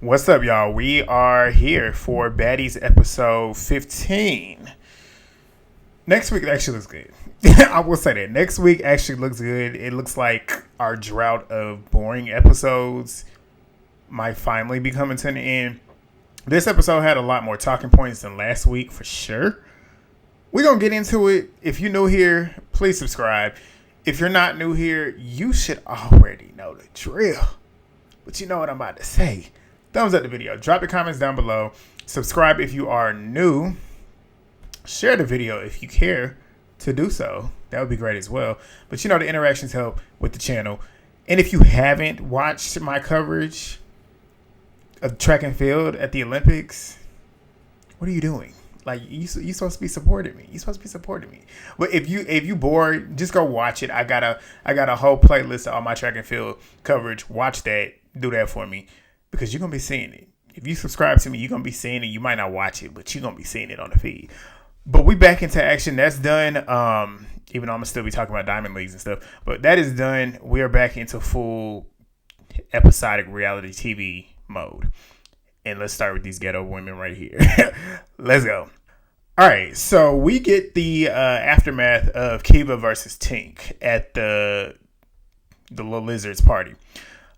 What's up, y'all? We are here for Baddies episode 15. Next week actually looks good. I will say that. Next week actually looks good. It looks like our drought of boring episodes might finally be coming to an end. This episode had a lot more talking points than last week for sure. We're going to get into it. If you're new here, please subscribe. If you're not new here, you should already know the drill. But you know what I'm about to say. Thumbs up the video. Drop the comments down below. Subscribe if you are new. Share the video if you care to do so. That would be great as well. But you know the interactions help with the channel. And if you haven't watched my coverage of track and field at the Olympics, what are you doing? Like, you supposed to be supporting me. But if you bored, just go watch it. I got a whole playlist of all my track and field coverage. Watch that. Do that for me. Because you're going to be seeing it. If you subscribe to me, you're going to be seeing it. You might not watch it, but you're going to be seeing it on the feed. But we back into action. That's done. Even though I'm going to still be talking about Diamond Leagues and stuff. But that is done. We are back into full episodic reality TV mode. And let's start with these ghetto women right here. Let's go. All right. So we get the aftermath of Keva versus Tink at the Little Lizards party.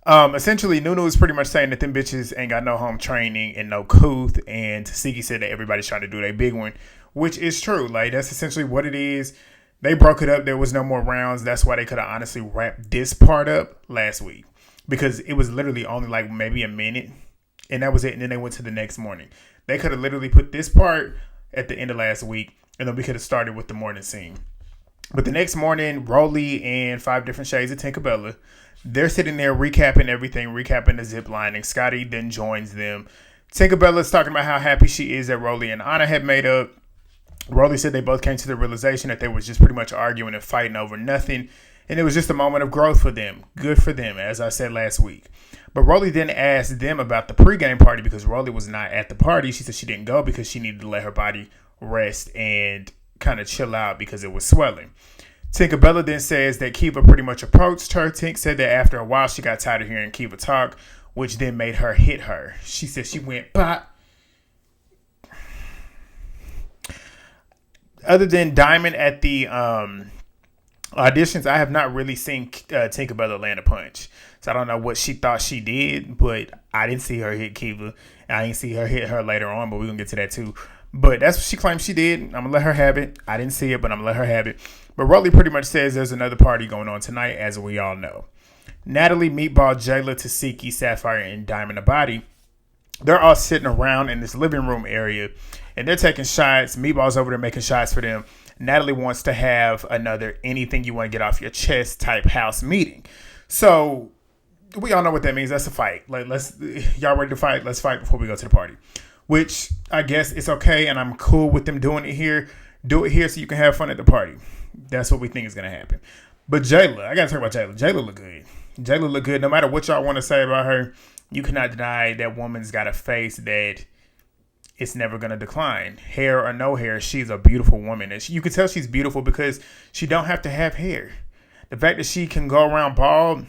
Essentially, Nunu is pretty much saying that them bitches ain't got no home training and no couth, and Tesehki said that everybody's trying to do their big one, which is true. Like, that's essentially what it is. They broke it up. There was no more rounds. That's why they could have honestly wrapped this part up last week, because it was literally only like maybe a minute, and that was it. And then they went to the next morning. They could have literally put this part at the end of last week, and then we could have started with the morning scene. But the next morning, Rollie and 5 different shades of Tinkabella, they're sitting there recapping everything, recapping the zip lining. Scotty then joins them. Tinkabella's talking about how happy she is that Rollie and Anna had made up. Rollie said they both came to the realization that they was just pretty much arguing and fighting over nothing. And it was just a moment of growth for them. Good for them, as I said last week. But Rollie then asked them about the pregame party because Rollie was not at the party. She said she didn't go because she needed to let her body rest and kind of chill out because it was swelling. Tinkabella then says that Keva pretty much approached her. Tink said that after a while she got tired of hearing Keva talk, which then made her hit her. She said she went pop. Other than Diamond at the auditions, I have not really seen Tinkabella land a punch. So I don't know what she thought she did, but I didn't see her hit Keva. I didn't see her hit her later on, but we're going to get to that too. But that's what she claims she did. I'm going to let her have it. I didn't see it, but I'm going to let her have it. But Rollie pretty much says there's another party going on tonight, as we all know. Natalie, Meatball, Jayla, Tesehki, Sapphire, and Diamond Body, they're all sitting around in this living room area, and they're taking shots. Meatball's over there making shots for them. Natalie wants to have another anything you want to get off your chest type house meeting. So we all know what that means. That's a fight. Like, y'all ready to fight? Let's fight before we go to the party. Which I guess it's okay, and I'm cool with them doing it here. Do it here so you can have fun at the party. That's what we think is going to happen. But Jayla, I got to talk about Jayla. Jayla look good. Jayla look good. No matter what y'all want to say about her, you cannot deny that woman's got a face that it's never going to decline. Hair or no hair, she's a beautiful woman. And you can tell she's beautiful because she don't have to have hair. The fact that she can go around bald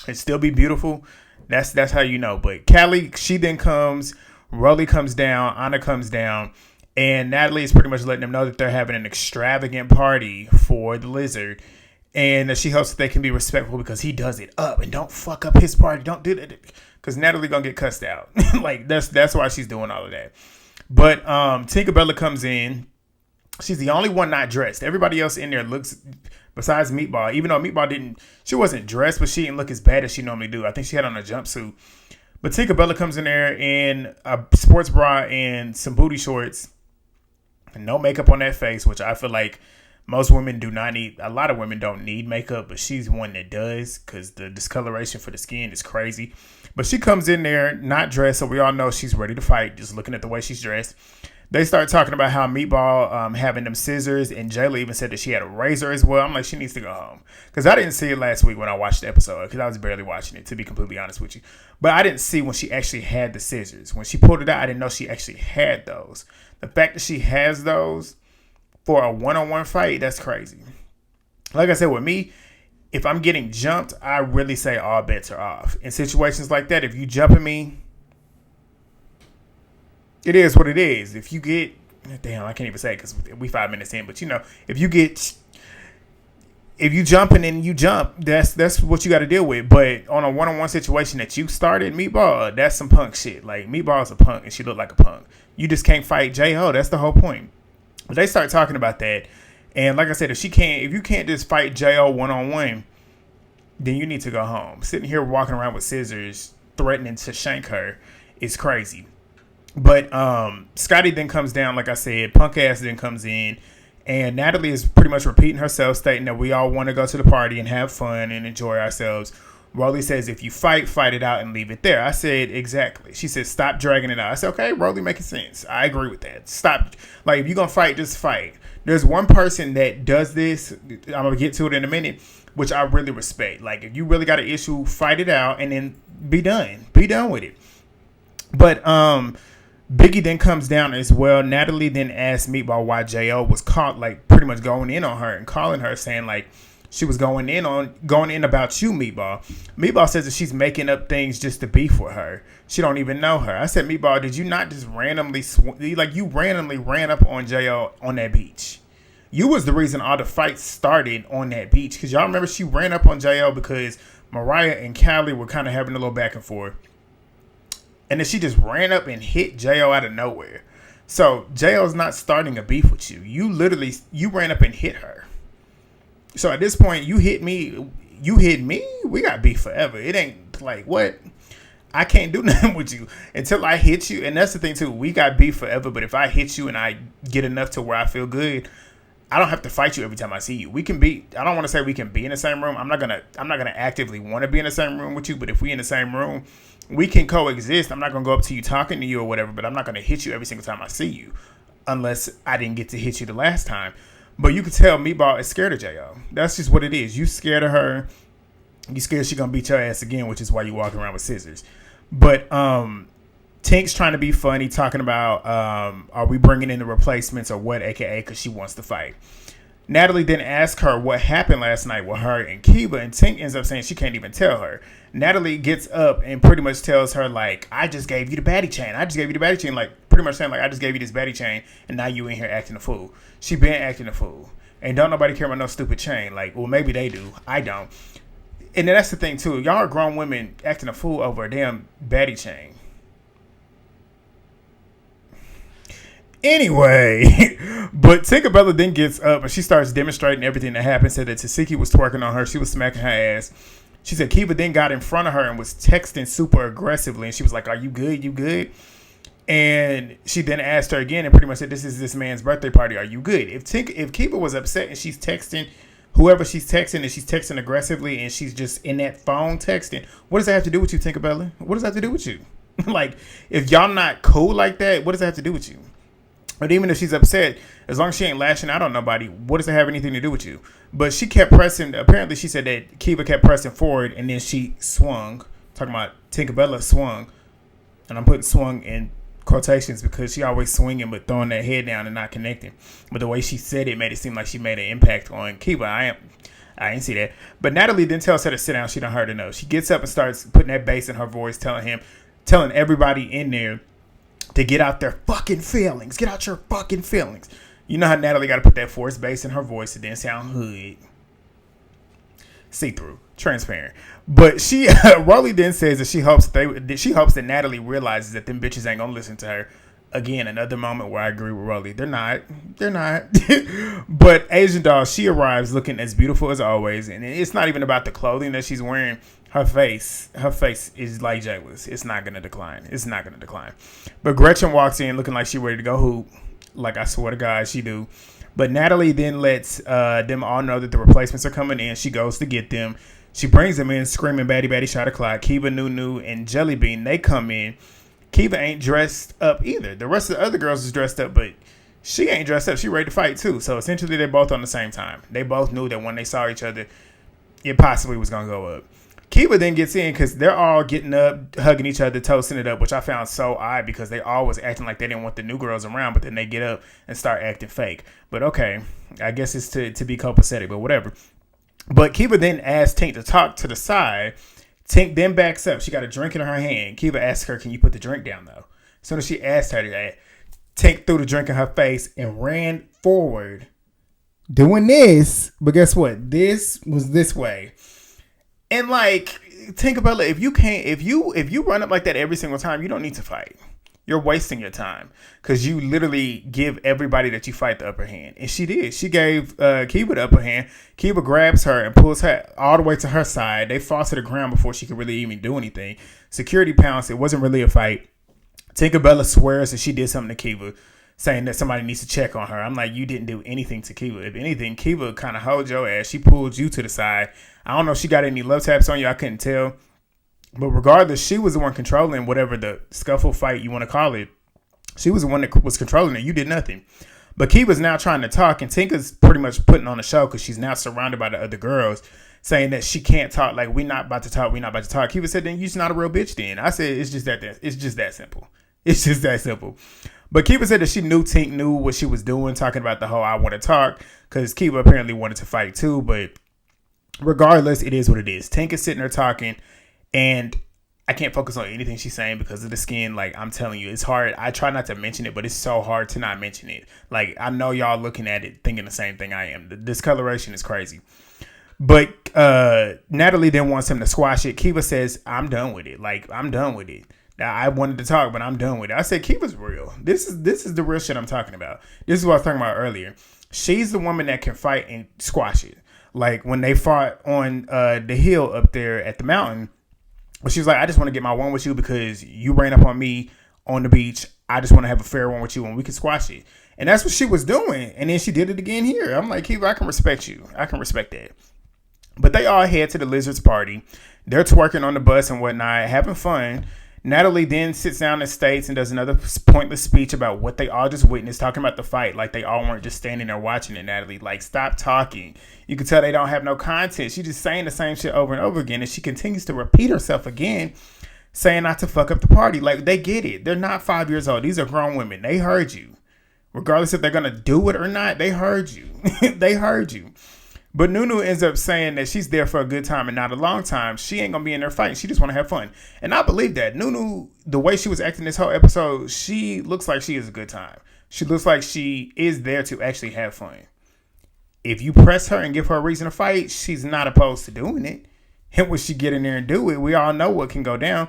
and still be beautiful, that's how you know. But Callie, she then comes. Rollie comes down. Anna comes down. And Natalie is pretty much letting them know that they're having an extravagant party for the lizard. And that she hopes that they can be respectful because he does it up. And don't fuck up his party. Don't do that. Because Natalie going to get cussed out. Like, that's why she's doing all of that. But Tinkabella comes in. She's the only one not dressed. Everybody else in there looks, besides Meatball. Even though Meatball she wasn't dressed, but she didn't look as bad as she normally do. I think she had on a jumpsuit. But Tinkabella comes in there in a sports bra and some booty shorts. No makeup on that face, which I feel like most women do not need. A lot of women don't need makeup, but she's one that does because the discoloration for the skin is crazy. But she comes in there not dressed, so we all know she's ready to fight just looking at the way she's dressed. They start talking about how Meatball having them scissors, and Jayla even said that she had a razor as well. I'm like, she needs to go home. Because I didn't see it last week when I watched the episode, because I was barely watching it, to be completely honest with you. But I didn't see when she actually had the scissors. When she pulled it out, I didn't know she actually had those. The fact that she has those for a one-on-one fight, that's crazy. Like I said, with me, if I'm getting jumped, I really say all bets are off. In situations like that, if you jumping me, It is what it is. If you get, damn, I can't even say it because we 5 minutes in, but if you jump and then you jump, that's what you got to deal with. But on a one-on-one situation that you started, Meatball, that's some punk shit. Like, Meatball's a punk and she looked like a punk. You just can't fight J.O. That's the whole point. But they start talking about that. And like I said, if you can't just fight J.O. one-on-one, then you need to go home. Sitting here walking around with scissors, threatening to shank her is crazy. But Scotty then comes down, like I said, punk ass then comes in. And Natalie is pretty much repeating herself, stating that we all want to go to the party and have fun and enjoy ourselves. Rollie says, if you fight it out and leave it there. I said, exactly. She said, stop dragging it out. I said, okay, Rollie making sense. I agree with that. Stop. Like, if you're going to fight, just fight. There's one person that does this. I'm going to get to it in a minute, which I really respect. Like, if you really got an issue, fight it out and then be done. Be done with it. But, Biggie then comes down as well. Natalie then asked Meatball why J.O. was caught, like, pretty much going in on her and calling her, saying, like, she was going in about you, Meatball. Meatball says that she's making up things just to beef with her. She don't even know her. I said, Meatball, did you not just randomly, you randomly ran up on J.O. on that beach? You was the reason all the fights started on that beach. Because y'all remember she ran up on J.O. because Mariah and Callie were kind of having a little back and forth. And then she just ran up and hit J.O. out of nowhere. So J.O.'s not starting a beef with you. You ran up and hit her. So at this point, you hit me, we got beef forever. It ain't like, what? I can't do nothing with you until I hit you. And that's the thing too, we got beef forever, but if I hit you and I get enough to where I feel good, I don't have to fight you every time I see you. I don't want to say we can be in the same room. I'm not gonna actively want to be in the same room with you, but if we in the same room, we can coexist. I'm not going to go up to you talking to you or whatever, but I'm not going to hit you every single time I see you unless I didn't get to hit you the last time. But you can tell Meatball is scared of J.O. That's just what it is. You scared of her. You scared she's going to beat your ass again, which is why you walking around with scissors. But Tink's trying to be funny, talking about are we bringing in the replacements or what, a.k.a. because she wants to fight. Natalie then asked her what happened last night with her and Keva, and Tink ends up saying she can't even tell her. Natalie gets up and pretty much tells her, like, I just gave you the baddie chain. Like, pretty much saying, like, I just gave you this baddie chain, and now you in here acting a fool. She been acting a fool. And don't nobody care about no stupid chain. Like, well, maybe they do. I don't. And then that's the thing, too. Y'all are grown women acting a fool over a damn baddie chain. Anyway, but Tinkabella then gets up and she starts demonstrating everything that happened. Said that Tesehki was twerking on her. She was smacking her ass. She said Keva then got in front of her and was texting super aggressively. And she was like, are you good? You good? And she then asked her again and pretty much said, this is this man's birthday party. Are you good? If Keva was upset and she's texting whoever she's texting and she's texting aggressively and she's just in that phone texting, what does that have to do with you, Tinkabella? What does that have to do with you? Like, if y'all not cool like that, what does that have to do with you? But even if she's upset, as long as she ain't lashing out on nobody, what does it have anything to do with you? But she kept pressing. Apparently, she said that Keva kept pressing forward, and then she swung. Talking about Tinkabella swung. And I'm putting swung in quotations because she always swinging but throwing that head down and not connecting. But the way she said it made it seem like she made an impact on Keva. I didn't see that. But Natalie then tells her to sit down. She done heard enough. She gets up and starts putting that bass in her voice, telling everybody in there to get out their fucking feelings. Get out your fucking feelings. You know how Natalie got to put that forced bass in her voice. It didn't sound hood. See-through. Transparent. But Rollie then says that she hopes that Natalie realizes that them bitches ain't going to listen to her. Again, another moment where I agree with Rollie. They're not. But Asian Doll, she arrives looking as beautiful as always. And it's not even about the clothing that she's wearing. Her face is like jealous. It's not going to decline. But Gretchen walks in looking like she ready to go hoop. Like, I swear to God, she do. But Natalie then lets them all know that the replacements are coming in. She goes to get them. She brings them in screaming, baddie, baddie, shot o'clock. Keva, Nunu, and Jellybean, they come in. Keva ain't dressed up either. The rest of the other girls is dressed up, but she ain't dressed up. She ready to fight too. So essentially, they're both on the same time. They both knew that when they saw each other, it possibly was going to go up. Keva then gets in because they're all getting up, hugging each other, toasting it up, which I found so odd because they always acting like they didn't want the new girls around, but then they get up and start acting fake. But okay, I guess it's to be copacetic, but whatever. But Keva then asks Tink to talk to the side. Tink then backs up. She got a drink in her hand. Keva asks her, can you put the drink down, though? As soon as she asked her that, Tink threw the drink in her face and ran forward doing this. But guess what? This was this way. And like, Tinkabella, if you run up like that every single time, you don't need to fight. You're wasting your time because you literally give everybody that you fight the upper hand. And she did. She gave Keva the upper hand. Keva grabs her and pulls her all the way to her side. They fall to the ground before she could really even do anything. Security pounced. It wasn't really a fight. Tinkabella swears that she did something to Keva, saying that somebody needs to check on her. I'm like, you didn't do anything to Keva. If anything, Keva kind of held your ass. She pulled you to the side. I don't know if she got any love taps on you. I couldn't tell. But regardless, she was the one controlling whatever the scuffle fight you want to call it. She was the one that was controlling it. You did nothing. But Keva's now trying to talk, and Tinka's pretty much putting on a show because she's now surrounded by the other girls, saying that she can't talk. Like, we're not about to talk. We're not about to talk. Keva said, then you're just not a real bitch then. I said, it's just that simple. It's just that simple. But Keva said that she knew Tink knew what she was doing, talking about the whole I want to talk, because Keva apparently wanted to fight too. But regardless, it is what it is. Tink is sitting there talking, and I can't focus on anything she's saying because of the skin. Like, I'm telling you, it's hard. I try not to mention it, but it's so hard to not mention it. Like, I know y'all looking at it thinking the same thing I am. The discoloration is crazy. But Natalie then wants him to squash it. Keva says, I'm done with it. Like, I'm done with it. Now, I wanted to talk, but I'm done with it. I said, Keva's real. This is the real shit I'm talking about. This is what I was talking about earlier. She's the woman that can fight and squash it. Like, when they fought on the hill up there at the mountain, she was like, I just want to get my one with you because you ran up on me on the beach. I just want to have a fair one with you and we can squash it. And that's what she was doing. And then she did it again here. I'm like, Keva, I can respect you. I can respect that. But they all head to the Lizards party. They're twerking on the bus and whatnot, having fun. Natalie then sits down and states and does another pointless speech about what they all just witnessed, talking about the fight. Like, they all weren't just standing there watching it, Natalie. Like, stop talking. You can tell they don't have no content. She's just saying the same shit over and over again. And she continues to repeat herself again, saying not to fuck up the party. Like, they get it. They're not 5 years old. These are grown women. They heard you. Regardless if they're going to do it or not, they heard you. They heard you. But Nunu ends up saying that she's there for a good time and not a long time. She ain't going to be in there fighting. She just want to have fun. And I believe that. Nunu, the way she was acting this whole episode, she looks like she is a good time. She looks like she is there to actually have fun. If you press her and give her a reason to fight, she's not opposed to doing it. And when she get in there and do it, we all know what can go down.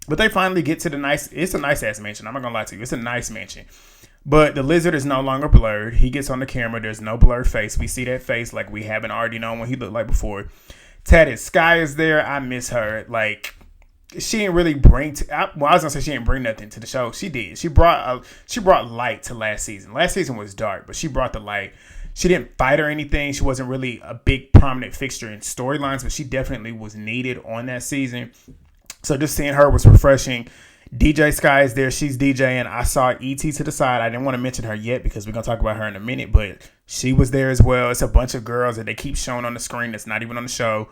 But they finally get to it's a nice ass mansion. I'm not going to lie to you. It's a nice mansion. But the lizard is no longer blurred. He gets on the camera. There's no blurred face. We see that face like we haven't already known what he looked like before. Tatted Skyy is there. I miss her. Like, she didn't really bring... I was going to say she didn't bring nothing to the show. She did. She brought light to last season. Last season was dark, but she brought the light. She didn't fight or anything. She wasn't really a big prominent fixture in storylines, but she definitely was needed on that season. So just seeing her was refreshing. DJ Sky is there. She's DJing. I saw ET to the side. I didn't want to mention her yet because we're going to talk about her in a minute, but she was there as well. It's a bunch of girls that they keep showing on the screen that's not even on the show.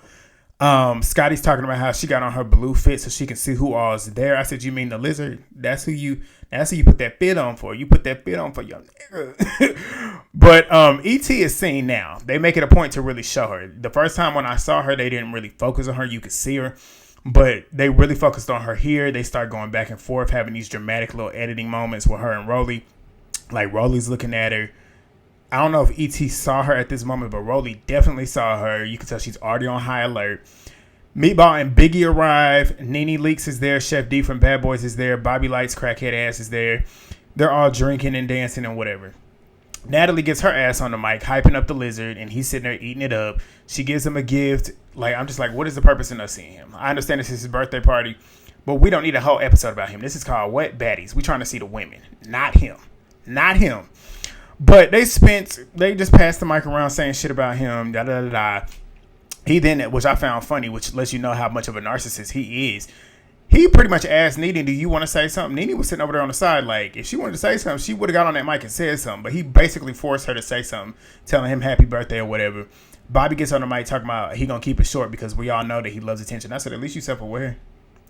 Scotty's talking about how she got on her blue fit so she can see who all is there. I said, you mean the lizard? That's who you put that fit on for. You put that fit on for your nigga. But ET is seen now. They make it a point to really show her. The first time when I saw her, they didn't really focus on her. You could see her. But they really focused on her here. They start going back and forth, having these dramatic little editing moments with her and Rollie. Like, Rollie's looking at her. I don't know if ET saw her at this moment, but Rollie definitely saw her. You can tell she's already on high alert. Meatball and Biggie arrive. Nene Leakes is there. Chef D from Bad Boys is there. Bobby Light's crackhead ass is there. They're all drinking and dancing and whatever. Natalie gets her ass on the mic, hyping up the lizard, and he's sitting there eating it up. She gives him a gift. Like, I'm just like, what is the purpose in us seeing him? I understand this is his birthday party, but we don't need a whole episode about him. This is called What? Baddies. We trying to see the women, not him. Not him. But they just passed the mic around saying shit about him, da da da da. He then, which I found funny, which lets you know how much of a narcissist he is. He pretty much asked Nene, do you want to say something? Nene was sitting over there on the side. Like, if she wanted to say something, she would have got on that mic and said something. But he basically forced her to say something, telling him happy birthday or whatever. Bobby gets on the mic talking about he going to keep it short because we all know that he loves attention. I said, at least you self-aware.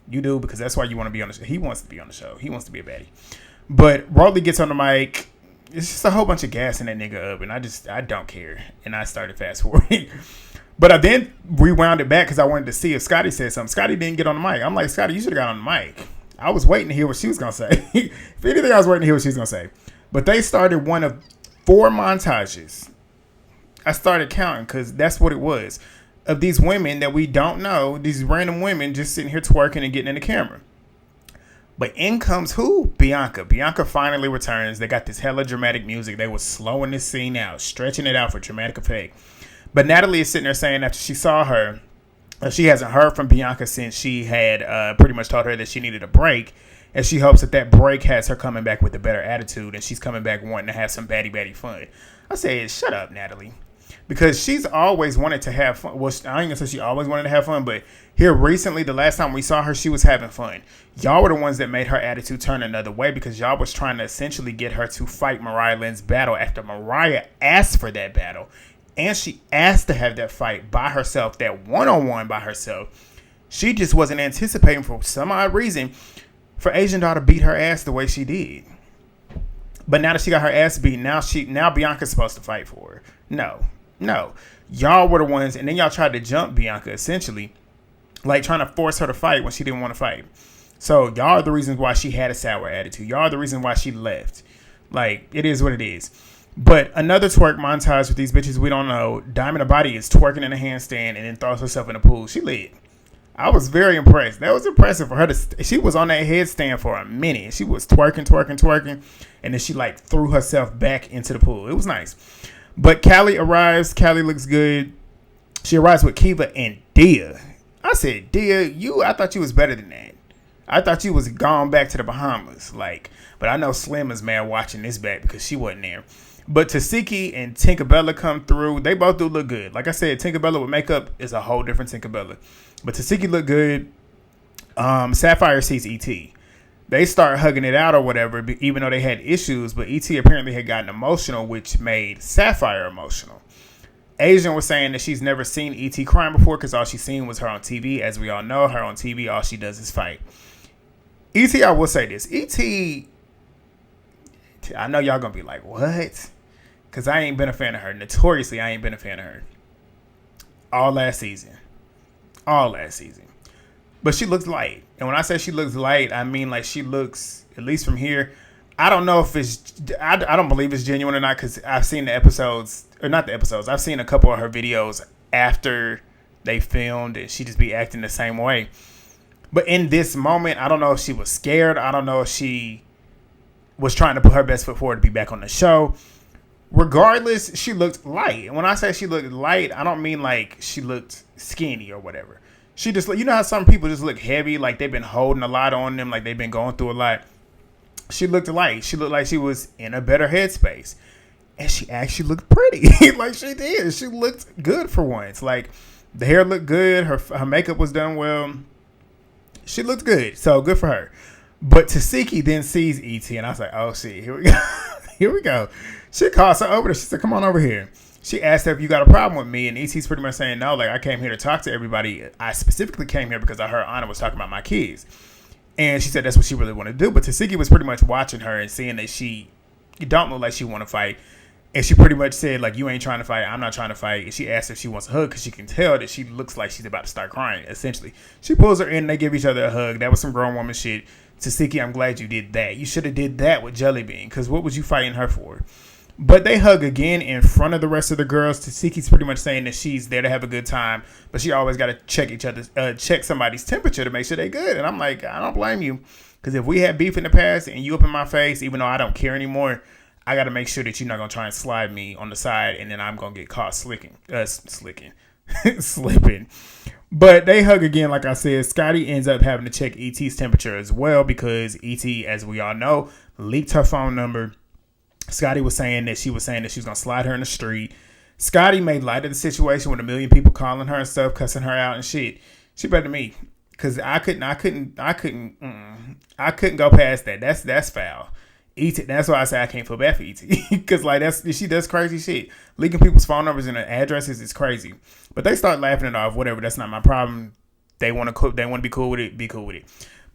You do, because that's why you want to be on the show. He wants to be on the show. He wants to be a baddie. But Rollie gets on the mic. It's just a whole bunch of gas in that nigga up. And I don't care. And I started fast forwarding. But I then rewound it back because I wanted to see if Scotty said something. Scotty didn't get on the mic. I'm like, Scotty, you should have got on the mic. I was waiting to hear what she was going to say. If anything, I was waiting to hear what she was going to say. But they started one of 4 montages. I started counting because that's what it was. Of these women that we don't know, these random women just sitting here twerking and getting in the camera. But in comes who? Bianca. Bianca finally returns. They got this hella dramatic music. They were slowing this scene out, stretching it out for dramatic effect. But Natalie is sitting there saying after she saw her, she hasn't heard from Bianca since she had pretty much told her that she needed a break. And she hopes that break has her coming back with a better attitude. And she's coming back wanting to have some baddie fun. I said, shut up, Natalie. Because she's always wanted to have fun. Well, I ain't gonna say she always wanted to have fun, but here recently, the last time we saw her, she was having fun. Y'all were the ones that made her attitude turn another way because y'all was trying to essentially get her to fight Mariah Lynn's battle after Mariah asked for that battle. And she asked to have that fight by herself, that one-on-one by herself. She just wasn't anticipating for some odd reason for Asian Doll to beat her ass the way she did. But now that she got her ass beat, now Bianca's supposed to fight for her. No. Y'all were the ones, and then y'all tried to jump Bianca, essentially. Like, trying to force her to fight when she didn't want to fight. So, y'all are the reasons why she had a sour attitude. Y'all are the reason why she left. Like, it is what it is. But another twerk montage with these bitches we don't know. Diamond Body is twerking in a handstand and then throws herself in the pool. She lit. I was very impressed. That was impressive for her to. She was on that headstand for a minute. She was twerking, and then she like threw herself back into the pool. It was nice. But Callie arrives. Callie looks good. She arrives with Keva and Dia. I said, Dia, I thought you was better than that. I thought you was gone back to the Bahamas. But I know Slim is mad watching this back because she wasn't there. But Tesehki and Tinkabella come through. They both do look good. Like I said, Tinkabella with makeup is a whole different Tinkabella. But Tesehki look good. Sapphire sees ET. They start hugging it out or whatever, even though they had issues. But ET apparently had gotten emotional, which made Sapphire emotional. Asian was saying that she's never seen ET crying before because all she's seen was her on TV. As we all know, her on TV, all she does is fight. ET, I will say this. ET, I know y'all going to be like, what? Because I ain't been a fan of her. Notoriously, I ain't been a fan of her. All last season. But she looks light. And when I say she looks light, I mean like she looks, at least from here, I don't know if it's, I don't believe it's genuine or not because I've seen the episodes, or not the episodes, I've seen a couple of her videos after they filmed and she just be acting the same way. But in this moment, I don't know if she was scared. I don't know if she was trying to put her best foot forward to be back on the show. Regardless, she looked light. And when I say she looked light, I don't mean like she looked skinny or whatever. She just, you know how some people just look heavy, like they've been holding a lot on them, like they've been going through a lot. She looked light. She looked like she was in a better headspace. And she actually looked pretty. Like she did. She looked good for once. Like the hair looked good. Her makeup was done well. She looked good. So good for her. But Tesehki then sees ET and I was like, oh shit, here we go. Here we go. She calls her over there. She said, come on over here. She asked her if you got a problem with me, and ET's pretty much saying no. Like, I came here to talk to everybody. I specifically came here because I heard Anna was talking about my kids. And she said that's what she really wanted to do. But Tesehki was pretty much watching her and seeing that she don't look like she want to fight. And she pretty much said, like, you ain't trying to fight. I'm not trying to fight. And she asked if she wants a hug because she can tell that she looks like she's about to start crying, essentially. She pulls her in and they give each other a hug. That was some grown woman shit. Tesehki, I'm glad you did that. You should have did that with Jellybean because what was you fighting her for? But they hug again in front of the rest of the girls. Tesehki's pretty much saying that she's there to have a good time, but she always got to check somebody's temperature to make sure they're good. And I'm like, I don't blame you, because if we had beef in the past and you up in my face, even though I don't care anymore, I got to make sure that you're not gonna try and slide me on the side, and then I'm gonna get caught slipping. But they hug again, like I said. Scotty ends up having to check ET's temperature as well because ET, as we all know, leaked her phone number. Scotty was saying that she was going to slide her in the street. Scotty made light of the situation with a million people calling her and stuff, cussing her out and shit. She better than me, because I couldn't go past that. That's foul. ET. That's why I say I can't feel bad for ET, because like she does crazy shit. Leaking people's phone numbers and addresses is crazy. But they start laughing it off. Whatever. That's not my problem. They want to be cool with it. Be cool with it.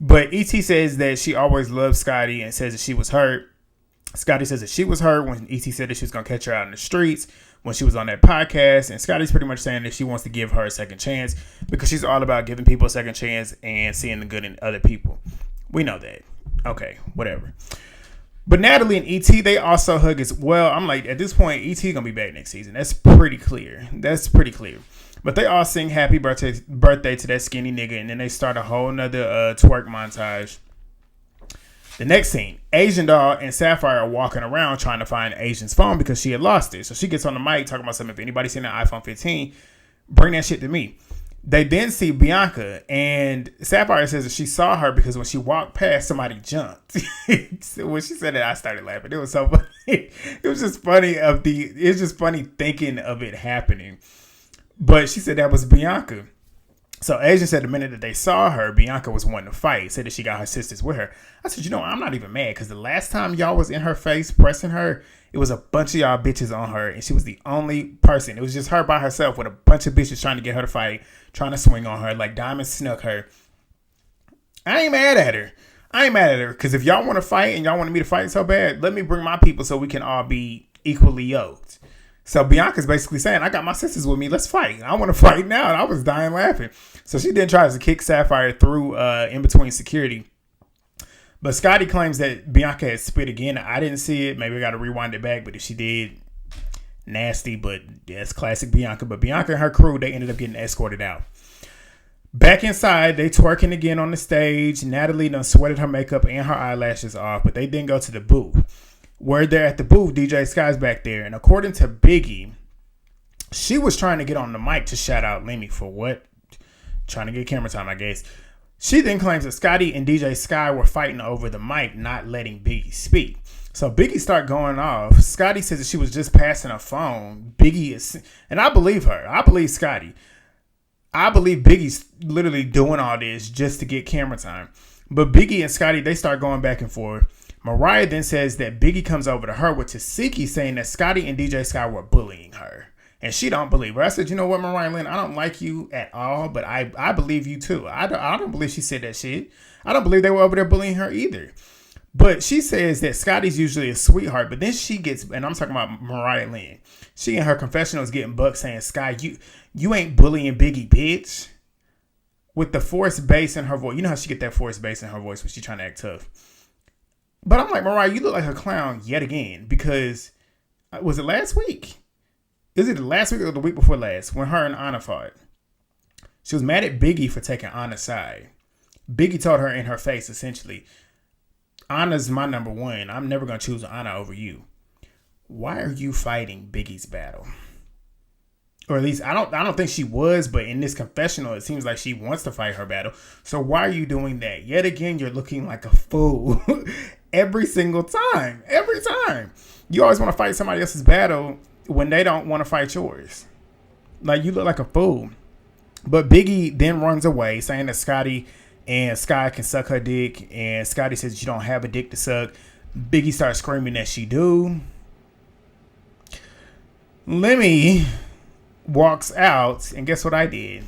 But ET says that she always loved Scotty and says that she was hurt. Scotty says that she was hurt when ET said that she was going to catch her out in the streets when she was on that podcast. And Scotty's pretty much saying that she wants to give her a second chance because she's all about giving people a second chance and seeing the good in other people, We know that. Okay, whatever. But Natalie and ET, they also hug as well. I'm like, at this point, ET gonna be back next season. That's pretty clear. But they all sing happy birthday to that skinny nigga, and then they start a whole nother twerk montage. The next scene, Asian Doll and Sapphire are walking around trying to find Asian's phone because she had lost it. So she gets on the mic talking about something. If anybody's seen an iPhone 15, bring that shit to me. They then see Bianca, and Sapphire says that she saw her because when she walked past, somebody jumped. So when she said that, I started laughing. It was so funny. It was just funny it's just funny thinking of it happening. But she said that was Bianca. So Asian said the minute that they saw her, Bianca was wanting to fight. Said that she got her sisters with her. I said, I'm not even mad because the last time y'all was in her face pressing her, it was a bunch of y'all bitches on her, and she was the only person. It was just her by herself with a bunch of bitches trying to get her to fight, trying to swing on her, like Diamond snuck her. I ain't mad at her because if y'all want to fight and y'all wanted me to fight so bad, let me bring my people so we can all be equally yoked. So Bianca's basically saying, I got my sisters with me. Let's fight. I want to fight now. And I was dying laughing. So she then tries to kick Sapphire through in between security. But Scotty claims that Bianca had spit again. I didn't see it. Maybe I got to rewind it back. But if she did, nasty. But that's classic Bianca. But Bianca and her crew, they ended up getting escorted out. Back inside, they twerking again on the stage. Natalie done sweated her makeup and her eyelashes off. But they then go to the booth. Where they're at the booth, DJ Sky's back there. And according to Biggie, she was trying to get on the mic to shout out Lemmy for what? Trying to get camera time, I guess. She then claims that Scotty and DJ Skyy were fighting over the mic, not letting Biggie speak. So Biggie start going off. Scotty says that she was just passing a phone. Biggie is... And I believe her. I believe Scotty. I believe Biggie's literally doing all this just to get camera time. But Biggie and Scotty, they start going back and forth. Mariah then says that Biggie comes over to her with Tesehki saying that Scotty and DJ Skyy were bullying her. And she don't believe her. I said, you know what, Mariah Lynn, I don't like you at all, but I believe you too. I don't believe she said that shit. I don't believe they were over there bullying her either. But she says that Scotty's usually a sweetheart, but then she gets, and I'm talking about Mariah Lynn, she in her confessional is getting bucked saying, Skyy, you ain't bullying Biggie, bitch. With the forced bass in her voice. You know how she get that forced bass in her voice when she's trying to act tough. But I'm like, Mariah, you look like a clown yet again because was it last week? Is it the last week or the week before last when her and Anna fought? She was mad at Biggie for taking Anna's side. Biggie told her in her face, essentially, Anna's my number one. I'm never going to choose Anna over you. Why are you fighting Biggie's battle? Or at least I don't think she was, but in this confessional, it seems like she wants to fight her battle. So why are you doing that? Yet again, you're looking like a fool. Every single time. Every time. You always want to fight somebody else's battle when they don't want to fight yours. Like, you look like a fool. But Biggie then runs away, saying that Scotty and Skyy can suck her dick. And Scotty says you don't have a dick to suck. Biggie starts screaming that she do. Lemmy walks out, and guess what I did?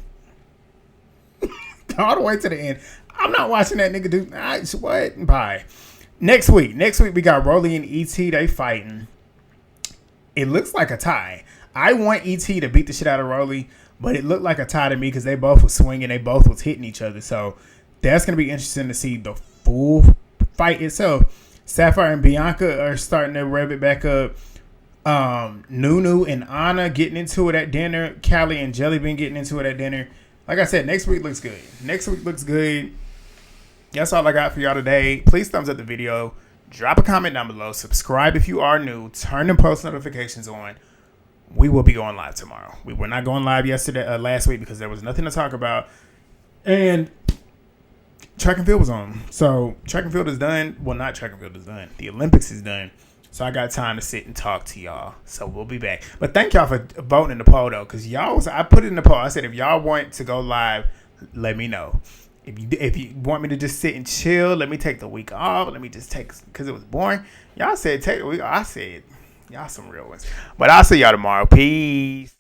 All the way to the end. I'm not watching that nigga do... What? Bye. Next week we got Rollie and ET. They fighting. It looks like a tie. I want ET to beat the shit out of Rollie, but it looked like a tie to me because they both were swinging. They both was hitting each other. So that's going to be interesting to see the full fight itself. Sapphire and Bianca are starting to rev it back up. Nunu and Anna getting into it at dinner. Callie and Jellybean getting into it at dinner. Like I said, next week looks good. That's all I got for y'all today. Please thumbs up the video. Drop a comment down below. Subscribe if you are new. Turn them post notifications on. We will be going live tomorrow. We were not going live last week because there was nothing to talk about. And track and field was on. So track and field is done. Well, not track and field is done. The Olympics is done. So I got time to sit and talk to y'all. So we'll be back. But thank y'all for voting in the poll, though. Because I put it in the poll. I said, if y'all want to go live, let me know. If you want me to just sit and chill, let me take the week off. Let me just take, because it was boring. Y'all said take the week off. I said, y'all some real ones. But I'll see y'all tomorrow. Peace.